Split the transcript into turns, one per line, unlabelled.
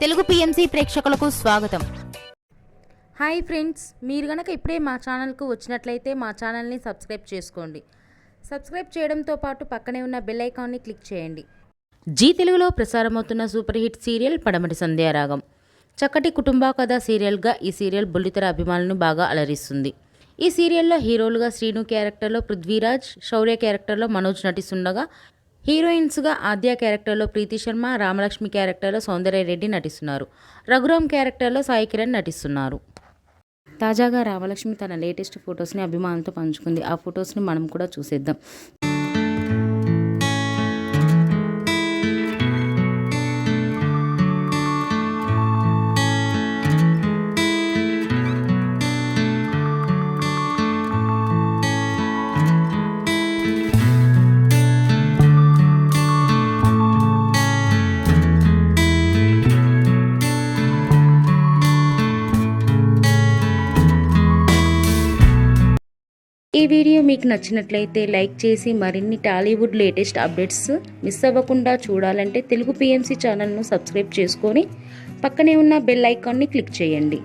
Telugu PMC ప్రేక్షకులకు స్వాగతం.
Hi friends, మీరు గనక ఇప్పుడే మా ఛానల్కు వచ్చినట్లయితే మా ఛానల్ని సబ్స్క్రైబ్ చేసుకోండి. సబ్స్క్రైబ్ చేయడంతో పాటు పక్కనే ఉన్న బెల్ ఐకాన్ని క్లిక్ చేయండి. జీ తెలుగులో ప్రసారమవుతున్న సూపర్ హిట్ సీరియల్ పడమటి సంధ్యారాగం. చక్కటి కుటుంబ కథ సీరియల్గా ఈ సీరియల్ బుల్లితెర అభిమానులను బాగా అలరిస్తుంది. ఈ సీరియల్లో హీరోలుగా శ్రీను క్యారెక్టర్లో పృథ్వీరాజ్, శౌర్య క్యారెక్టర్లో మనోజ్ నటిస్తుండగా హీరోయిన్స్గా ఆద్య క్యారెక్టర్లో ప్రీతి శర్మ, రామలక్ష్మి క్యారెక్టర్లో సౌందర్య రెడ్డి నటిస్తున్నారు. రఘురామ్ క్యారెక్టర్లో సాయి కిరణ్ నటిస్తున్నారు. తాజాగా రామలక్ష్మి తన లేటెస్ట్ ఫొటోస్ని అభిమానులతో పంచుకుంది. ఆ ఫొటోస్ని మనం కూడా చూసేద్దాం. ఈ వీడియో మీకు నచ్చినట్లయితే లైక్ చేసి మరిన్ని టాలీవుడ్ లేటెస్ట్ అప్డేట్స్ మిస్ అవ్వకుండా చూడాలంటే తెలుగు పిఎంసి ఛానల్ను సబ్స్క్రైబ్ చేసుకొని పక్కనే ఉన్న బెల్ ఐకాన్ని క్లిక్ చేయండి.